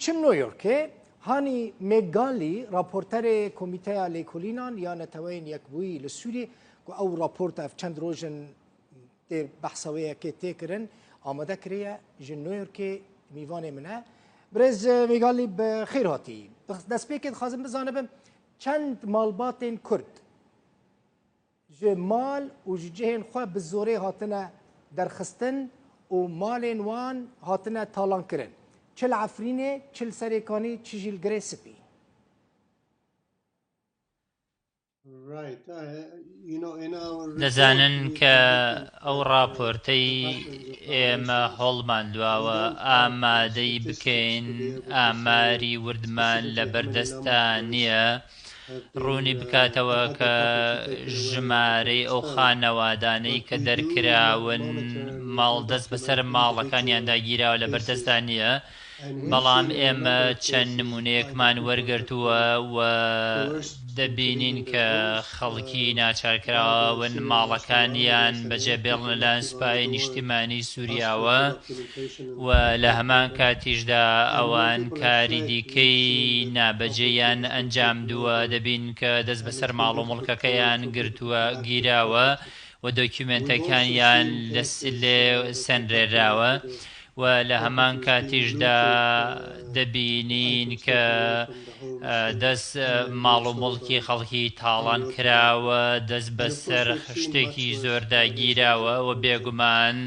چن نیویورک هانی مگالی راپورتر کمیته لیکولینان یا نتوین یکبوی لسوری که او راپورت اف چند روزن در بحثویه که تکرن آماده کریه جن نیویورک میوان منه برز مگالی بخیر هاتی دست پیکت خواستم بزنم چند مالبات کرد مال و جهن خواه بزوره هاتنه درخستن و مال وان هاتنه تالان کرن چل عفرینه چل سریکانی چجیل گره سپی دەزانن کە ئەو ڕاپۆرتەی ئێمە هەڵمان دواوە ئامادەی بکەین ئاماری وردمان لە بەردەستا نییە ڕوونی بکاتەوە کە ژمارەی ئەو خانەوادانەی کە دەرکراون ماڵدەست بەسەر ماڵەکانیاندا گیراوە لە بەردەستا نییە بەڵام ئێمە چەند نمونەیەکمان وەرگرتووە و دەبینین کە خەڵکی ناچارکراون ماڵەکانیان بەجێبێڵن لەلایەن سوپای نیشتیمانی سووریاوە و لە هەمان کاتیشدا ئەوان کاری دیکەی نابەجێیان ئەنجامدووە دەبین کە دەست بەسەر ماڵ و مڵکەکەیان گرتووە گیراوە و دۆکیومنتەکانیان لێ سەنرێراوە و لە هەمان کاتیشدا دەبینین کە دەست ماڵ و مڵکی خەڵکی تاڵان کراوە دەست بەسەر شتێکی زۆردا گیراوە و بێگومان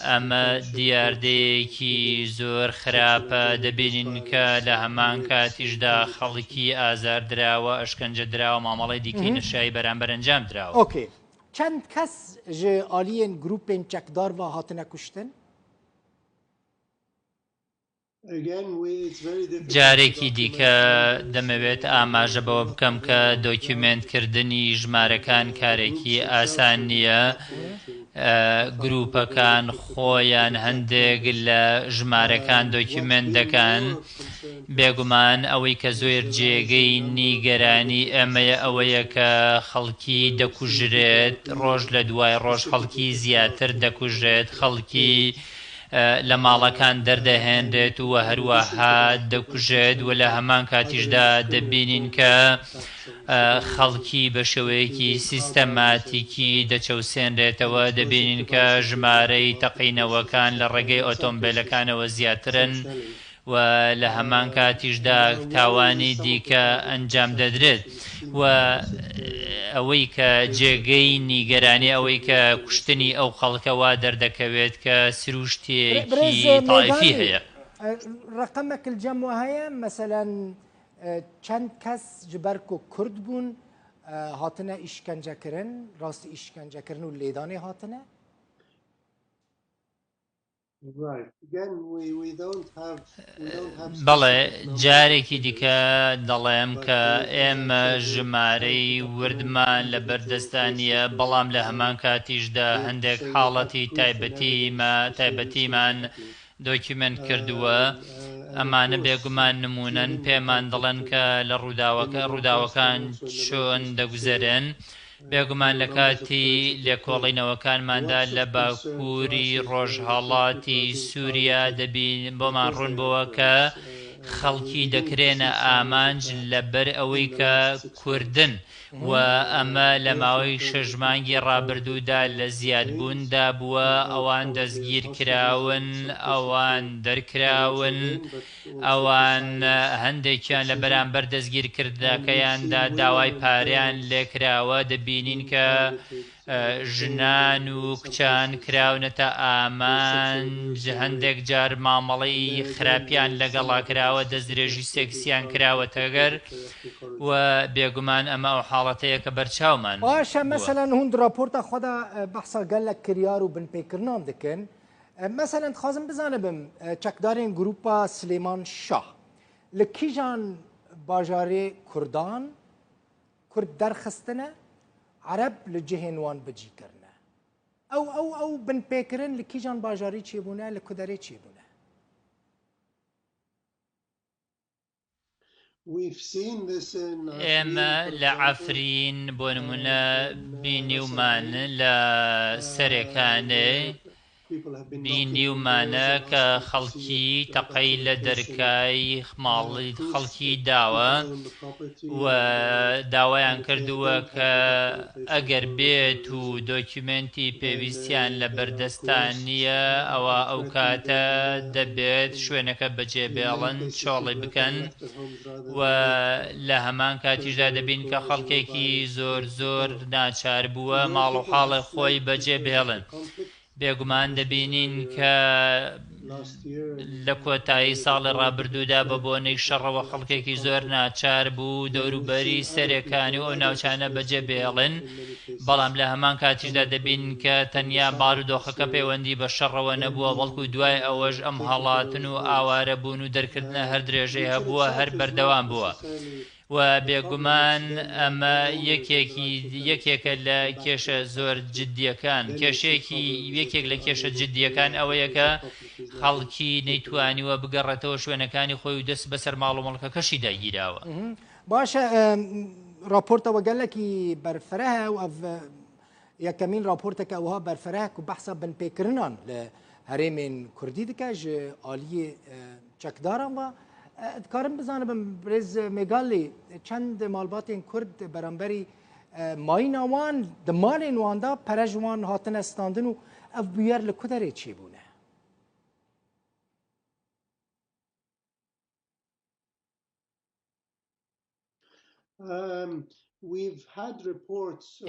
ئەمە دیاردەیەکی زۆر خراپە دەبینین کە لە هەمان کاتیشدا خەڵکی ئازاردراوە ئەشکەنجە دراوە مامەڵی دیکەی نەشایی بەرامبەر ئەنجام دراوە. اوکی چەند کەس ژێ ئالیên گروپên çekdar ve hatine kuştin؟ جارێکی دیکە دەمەوێت ئاماژە بەوە بکەم کە دۆکیومنتکردنی ژمارەکان کارێکی ئاسان نییە گروپەکان خۆیان هەندێک لە ژمارەکان دۆکیومنت دەکەن بێگومان ئەوەی کە زۆر جێگەی نیگەرانی ئێمەیە ئەوەیە کە خەڵکی دەکوژرێت ڕۆژ لە دوای ڕۆژ خەڵکی زیاتر دەکوژرێت خەڵکی لە ماڵەکان دەردەهێنرێت و هەروەها دەکوژێت و لە هەمان کاتیشدا دەبینین کە خەڵکی بە شێوەیەکی سیستەماتیکی دەچەوسێنرێتەوە دەبینین کە ژمارەی تەقینەوەکان لە ڕێگەی ئۆتۆمبیلەکانەوە زیاترن و لە هەمان کاتیشدا تاوانی دیکە ئەنجام دەدرێت و ئەوەی کە جێگەی نیگەرانی ئەوەی کە کوشتنی ئەو خەڵکەوە دەردەکەوێت کە سروشتێکی تایفی هەیە. ڕقەمێک الجەمع هەیە مەسەلەن چەند کەس ji ber ku Kurd bûn hatine îşkencekirin rastî îşkencekirin û lêdanê hatine؟ بەڵێ جارێکی دیکە دەڵێم کە ئێمە ژمارەی وردمان لە بەردەستانیە بەڵام لە هەمان کاتیشدا هەندێک حاڵەتی تایبەتیمان دۆکیومنت کردووە ئەمانە بێگومان نمونەن پێمان دەڵێن کە لە ڕووداوەکان چۆن دەگوزەرن بێگومان لە کاتی لێکۆڵینەوەکانماندا لە باکووری ڕۆژهەڵاتی سووریا دەبین بۆمان ڕوون بووە کە خەڵکی دەکرێنە ئامانج لەبەر ئەوەی کە کوردن و ئەمە لە ماوەی 6 مانگی ڕابردوودا لە زیادبووندا بووە ئەوان دەستگیر کراون ئەوان دەرکراون ئەوان هەندێکیان لە بەرامبەر دەستگیرکردەکەیاندا داوای پاریان لێکراوە دەبینین کە ژنان و کچان کراونەتە ئامانج هەندێک جار مامەڵەی خراپیان لەگەڵا کراوە دەستدرێژی سێکسیان کراوەتەگەر و بێگومان ئەمە ئەو حاڵەتەیە کە بەرچاومان باشە مەسەلەن هوند راپۆرتە خۆدا بەحسا گەلێک کریار و بنپێکردنان دەکەن مەسەلەن دخوازم بزانم چەکدارên گروپا سلێمان شاه لە کیژان باژارê کوردان کورد دەرخستنە عرب li cihên wan bicîkirine ew binpêkirin li kîjan bajarî çêbûne li kuderê çêbûne ئێمە لە عەفرین بۆ نمونە بینیومان لە سەرێکانێ بینیومانە کە خەڵکی تەقەی لە دەرکای ماڵی خەڵکی داوە و داوایان کردووە کە ئەگەر بێت و دۆکیومنتی پێویستیان لە بەردەستان نییە ئەوە ئەو کاتە دەبێت شوێنەکە بەجێبێڵن چۆڵی بکەن و لە هەمان کاتیشدا دەبین کە خەڵکێکی زۆر ناچار بووە ماڵ و حاڵی خۆی بەجێبێڵن. بێگومان دەبینین کە لە کۆتایی ساڵی ڕابردوودا بە بۆنەی شەڕەوە خەڵکێکی زۆر ناچار بوو دەوروبەری سەرەکانی و ئەو ناوچانە بەجێبێڵن، بەڵام لە هەمان کاتیشدا دەبین کە تەنیا بارودۆخەکە پەیوەندی بە شەڕەوە نەبووە، بەڵکو دوای ئەوەش ئەم هەڵاتن و ئاوارە بوون و دەرکردنە هەر درێژەی هەبووە هەر بەردەوام بووە و بێگومان ئەمە یەکێکە لە کێشە زۆر جددیەکان. یەکێک لە کێشە جددیەکان ئەوەیە کە خەڵکی نەیتوانیوە بگەڕێتەوە شوێنەکانی خۆی و دەست بەسەر ماڵ و مەڵکەکەشی داگیراوە. باشە راپۆرتەوە گەلێکی بەرفرە هەیە و ئەڤ یەکەمین راپۆرتێکە ئەوها بەرفرە و بەحسە بنپێکردنان لە هەرێمێن کوردی دکە ji aliyê çekdaran ve dikarim bizanim birêz Mêgalê çend malbatên Kurd beramberî mayîna wan di malên wan da pere ji wan hatine standin û ev bûyer li ku derê çêbûne.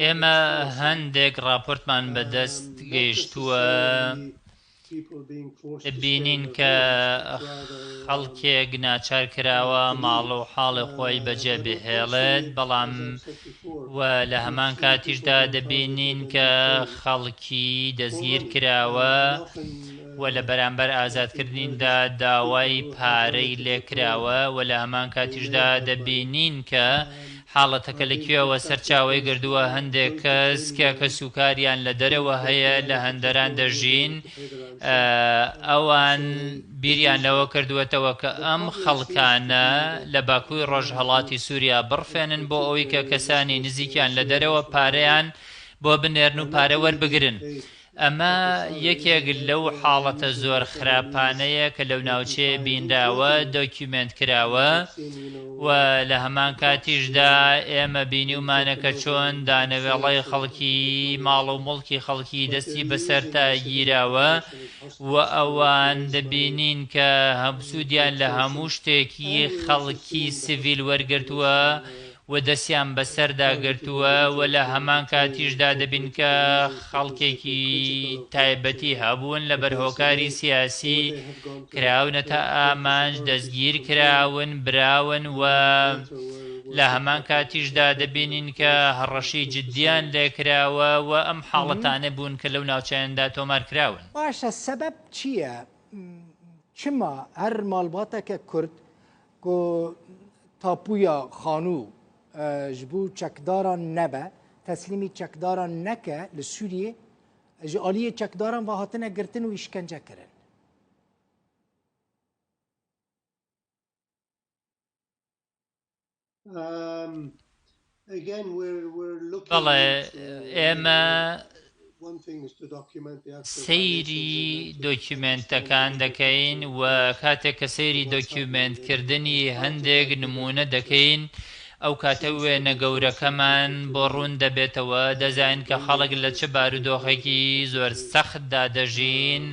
ئێمە هەندێک راپۆرتمان بەدەست گەیشتووە بینین کە خەڵکێک ناچار کراوە ماڵ و حاڵی خۆی بەجێ بهێڵێت، بەڵام و لە هەمان کاتیشدا دەبینین کە خەڵکی دەستگیر کراوە و لە بەرامبەر ئازادکردنیدا داوای پارەی لێکراوە و لە هەمان کاتیشدا دەبینین کە حاڵەتەکە لەکوێوە سەرچاوی گردووە هەندێک کەس کە سوکاریان لە دەرەوە هەیە لە هەندەران دەژین، ئەوان بیریان لەوە کردووەتەوە کە ئەم خەڵکانە لە باکووری ڕۆژهەڵاتی سووریا بڕفێنن بۆ ئەوەی کە کەسانی نزیکیان لە دەرەوە پارەیان بۆ بنێرن و پارە وەربگرن. ئەمە یەکێک لەو حاڵەتە زۆر خراپانەیە کە لەو ناوچەیە بینراوە دۆکیومنت کراوە و لە هەمان کاتیشدا ئێمە بینیومانە کە چۆن دانەوێڵەی خەڵکی ماڵ و مڵکی خەڵکی دەستی بەسەرتا گیراوە و ئەوان دەبینین کە هەمسوودیان لە هەموو شتێکی خەڵکی سیڤیل وەرگرتووە و دەستیان بەسەردا گرتووە و لە هەمان کاتیشدا دەبین کە خەڵکێکی تایبەتی هەبوون لە بەرهۆکاری سیاسی کراونەتە ئامانج دەستگیر کراون براون و لە هەمان کاتیشدا دەبینین کە هەڕەشی جددیان لێکراوە و ئەم حاڵەتانە بوون کە لەو ناوچەیاندا تۆمار کراون. باشە سەبەب چییە؟ چما هەر ماڵباتێکە کورد کۆ تاپوویە خانوو ji bo çekdaran nebe teslimî çekdaran neke li Sûriyê ji aliyê çekdaran ve hatine girtin û îşkence kirin. بەڵێ ئێمە سەیری دۆکیومنتەکان دەکەین و کاتێک کە سەیری دۆکیومنتکردنی هەندێک نمونە دەکەین ئەو کاتە وێنە گەورەکەمان بۆ ڕوون دەبێتەوە دەزانین کە خەڵک لە چه بارودۆخێکی زۆر سەختدا دەژین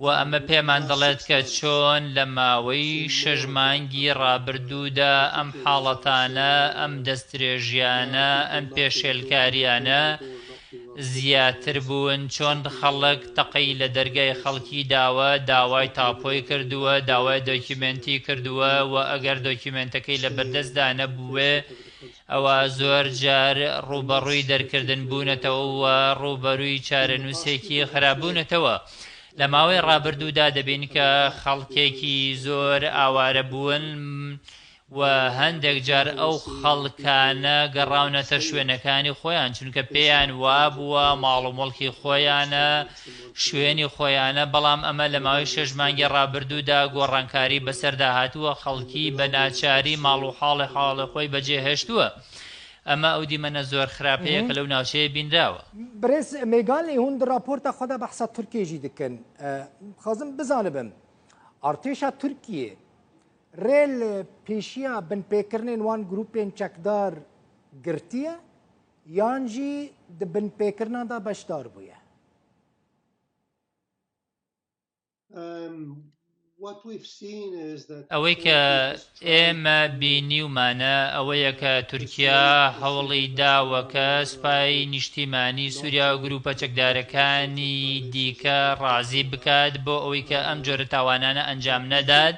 و ئەمە پێمان دەڵێت کە چۆن لە ماوەی 6 مانگی ڕابردوودا ئەم حاڵەتانە ئەم دەستدرێژیانە ئەم پێشێلکاریانە زیاتر بوون، چۆن خەڵک تەقەی لە دەرگای خەڵکی داوە داوای تاپۆی کردووە داوای دۆکیومنتی کردووە و ئەگەر دۆکیومنتەکەی لە بەردەستدا نەبووێ ئەوە زۆر جار ڕوبەڕووی دەرکردن بوونەتەوە و ڕوبەرووی چارەنووسێکی خراپبوونەتەوە. لە ماوەی ڕابردوودا دەبین کە خەڵکێکی زۆر ئاوارە بوون و هەندێک جار ئەو خەڵکانە گەڕاونەتە شوێنەکانی خۆیان چونکە پێیان وابووە ماڵ و مڵکی خۆیانە شوێنی خۆیانە، بەڵام ئەمە لە ماوەی 6 مانگی ڕابردوودا گۆڕانکاری بەسەردا هاتووە خەڵکی بە ناچاری ماڵ و حاڵی خۆی بەجێهێشتووە. ئەمە ئەو دیمەنە زۆر خراپەیە کە لەو ناوچەیە بینراوە. برێز مێگالی هون راپۆرتا خۆدا بەحسا تورکێژی دکن خازم بزانبم ئارتێشا تورکیە رێل پێشیە بنپێکردنên وان گروپên çekdar girtiye yan jî di binpêkirina da beşdar bûye. ئەوەی کە ئێمە بینیومانە ئەوەیە کە تورکیا هەوڵی داوەکە سوپای نیشتیمانی سووریا و گروپە چەکدارەکانی دیکە ڕازی بکات بۆ ئەوەی کە ئەم جۆرە تاوانانە ئەنجام نەدات،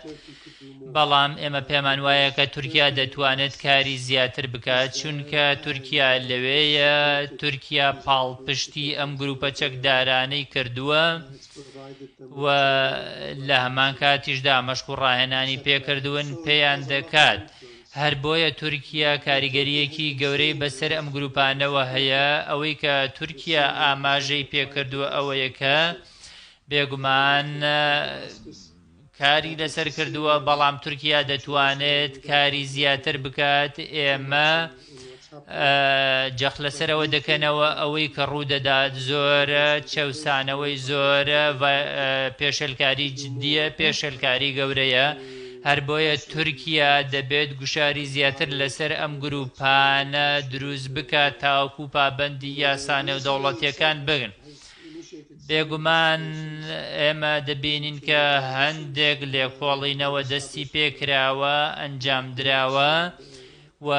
بەڵام ئێمە پێمان وایە کە تورکیا دەتوانێت کاری زیاتر بکات چونکە تورکیا لەوەیە تورکیا پاڵپشتی ئەم گروپە چەکدارانەی کردووە و لە هەمان کاتیشدا مەشق و ڕاهێنانی پێکردوون پێیان دەکات. هەر بۆیە تورکیا کاریگەریەکی گەورەی بەسەر ئەم گروپانەوە هەیە. ئەوەی کە تورکیا ئاماژەی پێکردووە ئەوەیە کە بێگومان کاری لەسەر کردووە، بەڵام تورکیا دەتوانێت کاری زیاتر بکات. ئێمە جەخ لەسەرەوە دەکەنەوە ئەوەی کە ڕوودەدات زۆرە، چەوسانەوەی زۆرە و پێشەلکاری جدیە، پێشەلکاری گەورەیە. هەر بۆیە تورکیا دەبێت گوشاری زیاتر لەسەر ئەم گروپانە دروست بکات تاوەکو پابەندی یاسانە و دەوڵەتیەکان بگن. بێگومان ئێمە دەبینین کە هەندێک لێکۆڵینەوە دەستی پێکراوە ئەنجام دراوە و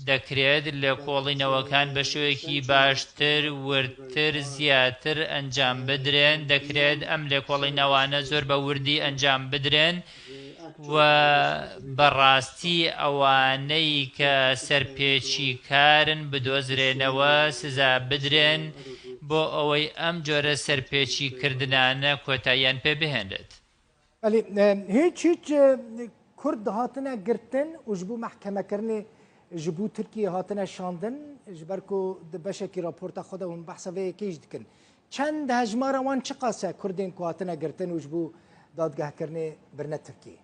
دەکرێت لێکۆڵینەوەکان بە شێوەیەکی باشتر ورتر زیاتر ئەنجام بدرێن. دەکرێت ئەم لێکۆڵینەوانە زۆر بە وردی ئەنجام بدرێن و بەڕاستی ئەوانەی کە سەرپێچی کارن بدۆزرێنەوە سزا بدرێن بۆ ئەوەی ئەم جۆرە سەرپێچی کردنانە کۆتاییان پێ بهێنرێت. هیچ کورد هاتنە گرتن و ji bo mehkemekirinê ji bo Tirkiye hatine şandin ji ber ku di beşekî raporta xwe de hûn behsa vê yekê jî dikin. Çend hejmara wan çi qas e Kurdên ku hatine girtin û ji bo dadgehkirinê birine Tirkiye?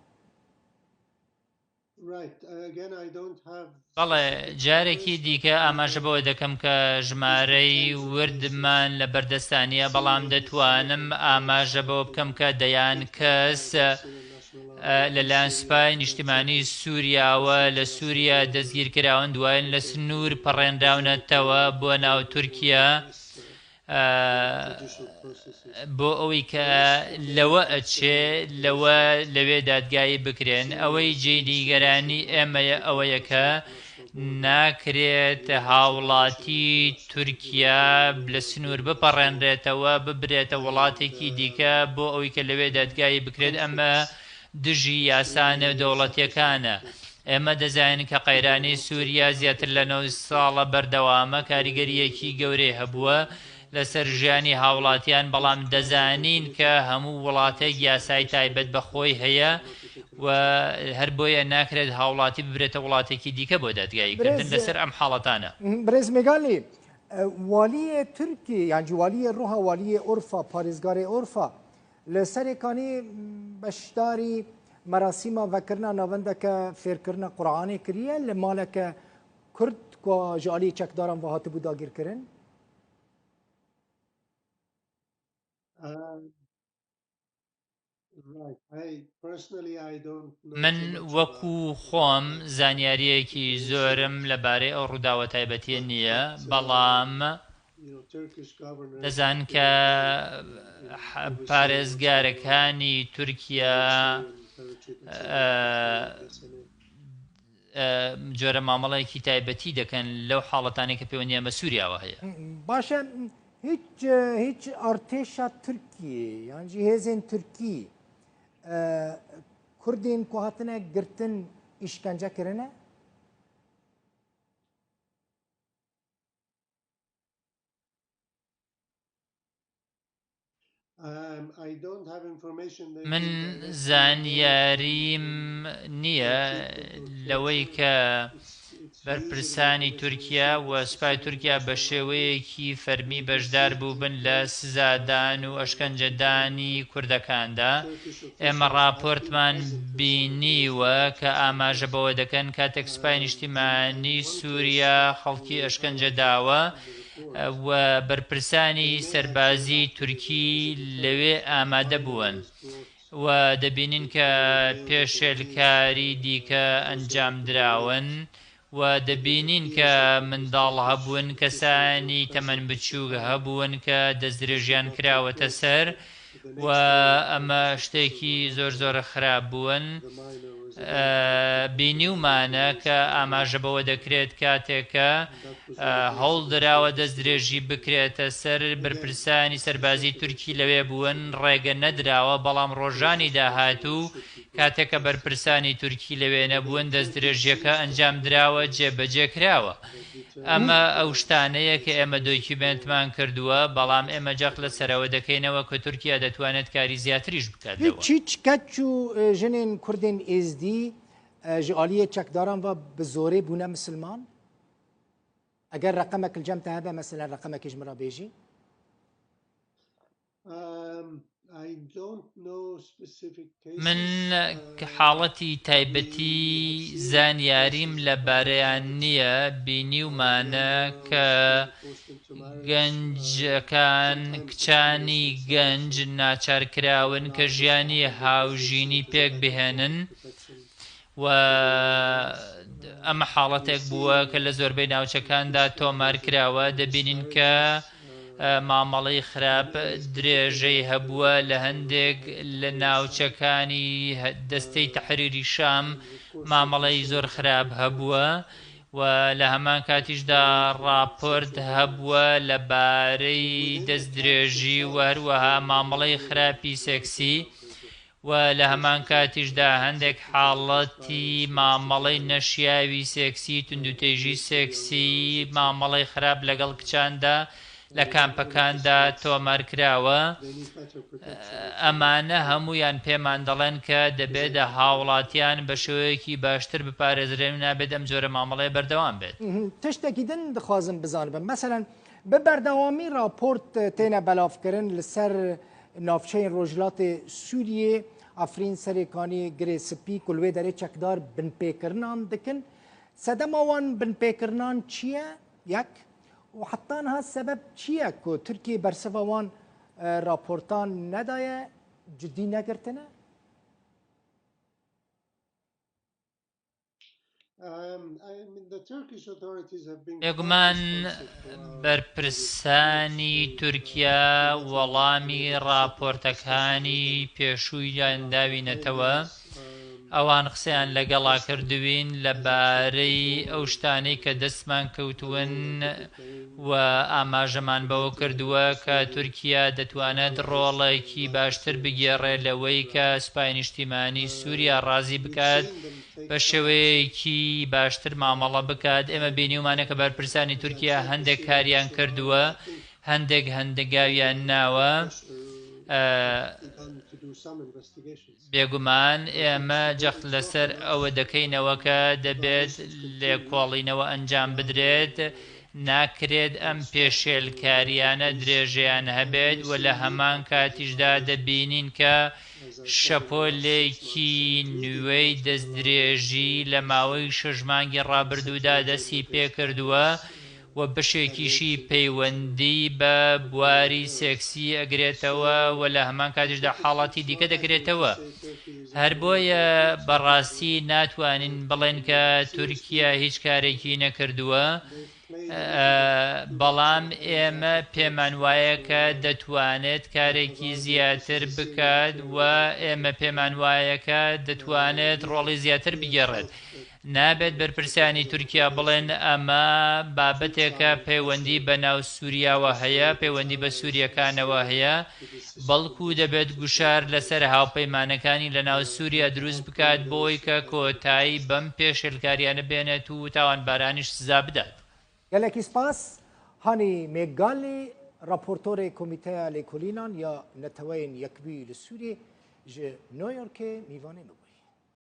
بەڵێ جارێکی دیکە ئاماژە بەوە دەکەم کە ژمارەی وردمان لە بەردەستانیە، بەڵام دەتوانم ئاماژە بەوە بکەم کە دەیان کەس لەلایەن سوپای نیشتیمانی سووریاوە لە سووریا دەستگیرکراون دوایین لە سنوور پەڕێنراونەتەوە بۆ ناو تورکیا بۆ ئەوەی کە لەوە ئەچێ لەوێ دادگایی بکرێن. ئەوەی جێنیگەرانی ئێمەیە ئەوەیە کە ناکرێت هاوڵاتی تورکیا لە سنوور بپەڕێنرێتەوە ببرێتە وڵاتێکی دیکە بۆ ئەوەی کە لەوێ دادگایی بکرێت. ئەمە دژی یاسانە دەوڵەتیەکانە. ئێمە دەزانین کە قەیرانی سووریا زیاتر لە 9 ساڵە بەردەوامە کاریگەریەکی گەورەی هەبووە لەسەر ژیانی هاوڵاتیان، بەڵام دەزانین کە هەموو وڵاتێک یاسای تایبەت بەخۆی هەیە و هەر بۆیە ناکرێت هاوڵاتی ببرێتە وڵاتێکی دیکە بۆ دادگاییکردن لەسەر ئەم حاڵەتانە. برێز مێگالی والیە تورکی یانجی والیە ڕۆها والیە ئۆرفا پارێزگارê ئۆرفا li serêkanî beşdarî merasîma vekirina navendeke fêrkirina Qur'anê kiriye li maleke Kurd ku ji aliyê çekdaran ve hatibû dagirkirin? من وەکو خۆم زانیاریەکی زۆرم لەبارەی ئەو ڕووداوە تایبەتیە نییە، بەڵام دەزان کە پارێزگارەکانی تورکیا جۆرە مامەڵەیەکی تایبەتی دەکەن لەو حاڵەتانی کە پەیوەندیان بە سووریاوە هەیە. باشە هیچ ئارتێشا تورکیە یانجی هێزên Tirkî Kurdên ku hatine girtin îşkence kirine? من زانیاریم نییە لەوەی کە بەرپرسانی تورکیا و سوپای تورکیا بە شێوەیەکی فەرمی بەشدار بووبن لە سزادان و ئەشکەنجەدانی کوردەکاندا. ئێمە راپۆرتمان بینیوە کە ئاماژە بەوە دەکەن کاتێک سوپای نیشتیمانی سووریا خەڵکی ئەشکەنجەداوە و بەرپرسانی سەربازی تورکی لەوێ ئامادە بوون و دەبینین کە پێشێلکاری دیکە ئەنجام دراون و دەبینین کە منداڵ هەبوون، کەسانی تەمەن بچووک هەبوون کە دەستدرێژیان کراوەتە سەر و ئەمە شتێکی زۆر زۆر خراپ بوون. بینیومانە کە ئاماژە بەوە دەکرێت کاتێکە هەوڵ دراوە دەستدرێژی بکرێتە سەر بەرپرسانی سەربازی تورکی لەوێ بوون، ڕێگە نەدراوە، بەڵام ڕۆژانی داهاتوو کاتێکە بەرپرسانی تورکی لەوێ نەبوون دەستدرێژیەکە ئەنجام دراوە، جێبەجێ کراوە. ئەمە ئەو شتانەیە کە ئێمە دۆکیومنتمان کردووە، بەڵام ئێمە جەق لە سەرەوە دەکەینەوە کە تورکیا دەتوانێت کاری زیاتریش بکاتەوە. چیچ کەچ و ژنên کوردên êzdî ji aliyê çekdaran ve bi zorê bûne misilman? Eger reqemek li cem te hebe mesela reqemekê ji min re bêjî? من حاڵەتی تایبەتی زانیاریم لەبارەیان نییە. بینیومانە کە گەنجەکان، کچانی گەنج ناچارکراون کە ژیانی هاوژینی پێک بهێنن و ئەمە حاڵەتێک بووە کە لە زۆربەی ناوچەکاندا تۆمار کراوە. دەبینین کە مامەڵەی خراپ درێژەی هەبووە لە هەندێک لە ناوچەکانی دەستەی تەحریری شام، مامەڵەی زۆر خراپ هەبووە و لە هەمان کاتیشدا راپۆرت هەبووە لەبارەی دەستدرێژی و هەروەها مامەڵەی خراپی سێکسی و لە هەمان کاتیشدا هەندێک حاڵەتی مامەڵەی نەشیاوی سێکسی، توندوتێژی سێکسی، مامەڵەی خراپ لەگەڵ کچاندا لە کامپەکاندا تۆمار کراوە. ئەمانە هەمویان پێمان دەڵێن کە دەبێت هاوڵاتیان بە شێوەیەکی باشتر بپارێزرێن و نابێت ئەم جۆرە مامەڵەیە بەردەوام بێت. تشتێکی din dixwazim bizanibim. Mesela bi berdewamî raport têne belavkirin li ser navçeyên Rojhilatê Sûriyê, Efrîn, Serêkanî, Girêspî ku li wê derê çekdar binpêkirinan dikin. Sedema wan binpêkirinan çi ye? Yek و حتی انها سبب چیه که ترکیه برسوا وان راپورتان ندایه جدی نگرتنه؟ بێگومان بەرپرسانی تورکیا وەڵامی راپۆرتەکانی پێشوویان داوینەتەوە. ئەوان قسەیان لەگەڵا کردوین لەبارەی ئەو شتانەی کە دەستمان کەوتوون و ئاماژەمان بەوە کردووە کە تورکیا دەتوانێت ڕۆڵێکی باشتر بگێڕێ لەوەی کە سوپای نیشتیمانی سووریا ڕازی بکات، بە شێوەیەکی باشتر مامەڵە بکات. ئێمە بینیومانە کە بەرپرسانی تورکیا هەندێک کاریان کردووە، هەندێک هەندێکاویان ناوە. بێگومان ئێمە جەخت لەسەر ئەوە دەکەینەوە کە دەبێت لێکۆڵینەوە ئەنجام بدرێت، ناکرێت ئەم پێشێلکاریانە درێژەیان هەبێت و لە هەمان کاتیشدا دەبینین کە شەپۆلێکی نوێی دەستدرێژی لە ماوەی 6 مانگی ڕابردوودا دەستی پێکردووە و بەشێکیشی پەیوەندی بە بواری سێکسی ئەگرێتەوە و لە هەمان کاتیشدا حاڵاتی دیکە دەگرێتەوە. هەر بۆیە بەڕاستی ناتوانین بڵێن کە تورکیا هیچ کارێکی نەکردووە، بەڵام ئێمە پێمان وایە کە دەتوانێت کارێکی زیاتر بکات و ئێمە پێمان وایە کە دەتوانێت ڕۆڵی زیاتر بگێڕێت. نابێت بەرپرسانی تورکیا بڵێن ئەمە بابەتێکە پەیوەندی بە ناو سووریاوە هەیە، پەیوەندی بە سووریەکانەوە هەیە، بەڵکو دەبێت گوشار لەسەر هاوپەیمانەکانی لە ناو سووریا دروست بکات بۆی کە کۆتایی بەم پێشێلکاریانە بێنێت و تاوانبارانیش سزا بدات. gelekî spas hanî mêgalê raportorê Komîteya Lêkolînan ya Neteweyên Yekbûyî li Sûriyê ji New Yorkê Mîvanê bibûye.